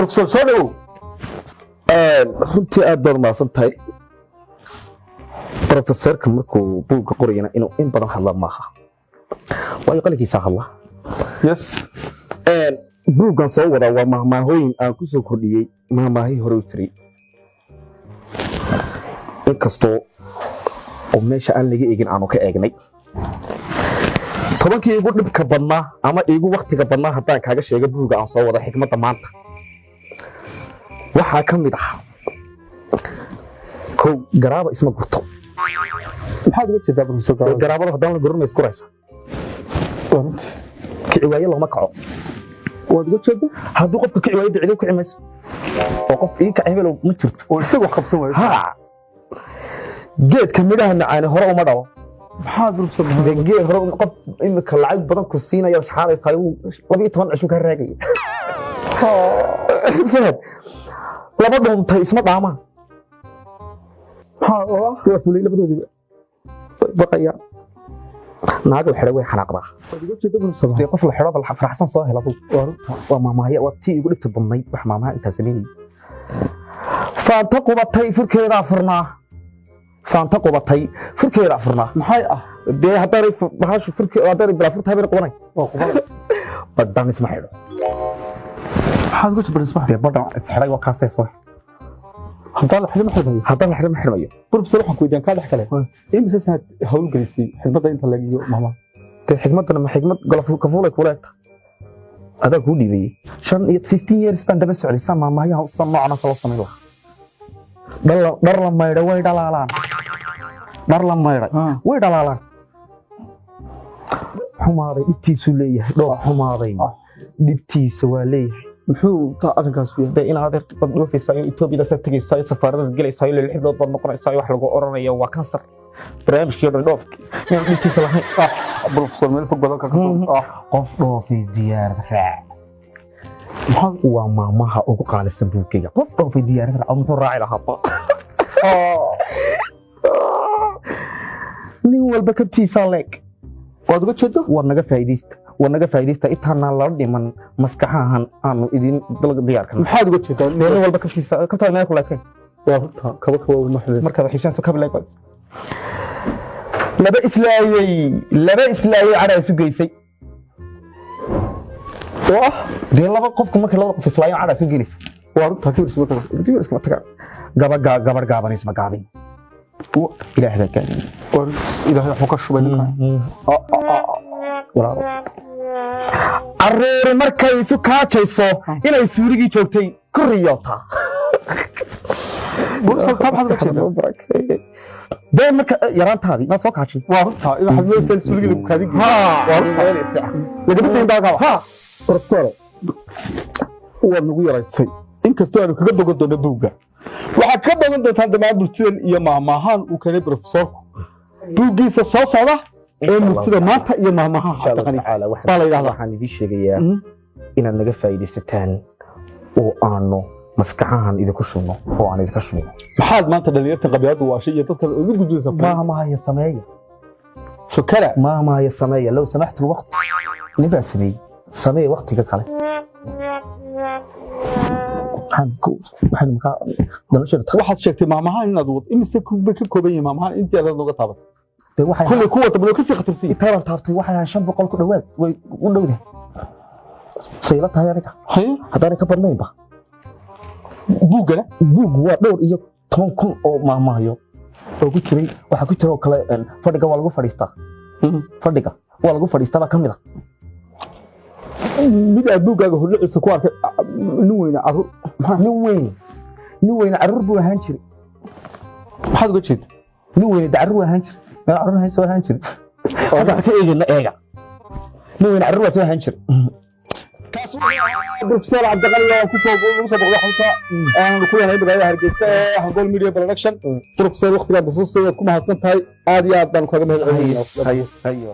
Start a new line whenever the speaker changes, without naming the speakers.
بروفيسور سودو
runtii aad baad umahadsan tahay professorka markuu buugga qorayana inuu in badan hadla maaha waayo qalinkiisa hadla
يس
buuggan soo wada waa mahmaahooyin aan ku soo kordhiyey mahmaahii hore u jiray inkastoo oo meesha aan laga eegin aanu ka eegnay tobankii igu dhibka badnaa ama igu waqtiga badnaa haddaan kaaga sheega buugga aan soo wada xikmadda maanta waxaa ka mid ah kow garaaba isma gurto
maxaad uga jeedaa professor
garaabada haddaan la gurin ma iskuraysa kici waaye looma kaco
waad uga jeedaa
hadduu qofka kici waaye dicdo kici mayso oo qof ii kaci hebel ma jirto
oo isagu wax qabsan waayo
ha geedka midhaha macaane hore uma dhawo
maxaad professor
geed hore qof imika lacag badan ku siinaya shaxaadaysa 12 cisho ka raagay fahad laba dhuuntay isma dhaamaan waa fulay labadoodiba baqaya naaga xidhay way xanaaqdaa
uga jeedaa professor
qof la xidho bal faraxsan soo hela waa maamaaya waa tii igu dhibta badnayd wax maamaha intaa sameeyay faanta qubatay furkeeda furnaa faanta qubatay furkeeda furnaa
maxay ah
dee hadday bahashu furkeeda hadday bila furta habeen qubanay
waa quban
badan isma xidho
maxaad uga jeedaa professor
badan isxidhay waa kaasay soo
haddaan la xidhmayo
haddaan la xidhmayo
professor waxaan ku weydiin ka dhex kale imisa sanad hawl gelisay xigmadda inta laga iyo maama
te xigmadana ma xigmad golof ka fuulay kuleeta adaa ku dhiibay 15 years baan daba socday sama maamaha san noocna kala sameeyo dhar la maydha way dhalaalaan dhar la maydha way dhalaalaan xumaaday dhibtiisu leeyahay dhooc xumaaday dhibtiisa waa leeyahay
muxuu ta arrinkaas u yahay
in aad qad dhoofisayo Itoobiya sa tagaysayo safaarada galaysayo la xibdood bad noqonaysayo wax lagu oranayo waa kansar barnaamijkii dhoofki meel dhibtiisa lahayn
professor meel fog badan ka
qof dhoofi diyaar raac maxaa waa maamaha ugu qaalisan buugayga qof dhoofi diyaar raac muxuu raaci lahaa nin walba kabtiisa leeg
waad uga jeedaa
war naga faa'iideysta intaana la dhiman maskaxahan aanu idin dalga diyaar kana
maxaad uga jeedaa
nin walba kabta meel ku leekay
waa runta kaba maxay
marka xiisaan soo kableey laba islaayay cara isu geysay dee laba qofku marka laba qof islaayan cara isu geysay
waa runta kibir isma taga
gabar gaaban isma gaabin ilaahay ka
ilaahay wuxuu ka shubay ninkan
walaalo arreer markay isu kaajayso inay suurigii joogtay ku riyoota dee marka yaraantaadii ma soo kaajin
waa runta in waxa loo soo suurigii lagu kaadin
laga bixin daaga ha
professor waa nagu yaraysay inkastoo aanu kaga dogon doono buugga waxa ka badan doontaa dhammaan bulshada iyo maamahan uu keenay professorku buuggiisa soo socda ee mustida maanta iyo maamaha
taala waxaan idin sheegayaa inaad naga faa'iideysataan oo aanu maskaxahan idinku shubno oo aan idinka shubno
maxaad maanta dhalinyarta qabyaalada waashay iyo dadka ugu gudbiyay
maamaha ya sameeya
shukara
maamaha ya sameeya law samaxtu alwaqt niba sameey waqtiga kale
waxaad sheegtay maamahan inaad wad imise ka kooban yahay maamahan intii aad nooga taabatay
كل
قوة بدو كسي خطرسي
ترى تابتي waxay shan boqol ku dhawaad way u dhawday saylata hayarka hadana ka badnaynba
buugana
buug waa dhowr iyo 10 kun oo maamahayo oo ku jiray waxa ku jira kale fadhiga waa lagu fadhiistaa fadhiga waa lagu fadhiistaa kamida
mid buugaaga hordhiciisa ku arkay nin weyn
carruur buu ahaan jiray
maxaad uga jeedaa
nin weyn carruur ahaan jiray ما عرفنا هاي سوى هانشر هذا كأيجي لا إيجا نوين عرفنا سوى هانشر
بروفيسور عبد الغني كوكو مسابقة حلقة أنا نقول هاي بغاية هرجسة هنقول ميديا برودكشن بروفيسور وقت قبل فلوس كم هاتنا هاي عادي عاد بنقول هاي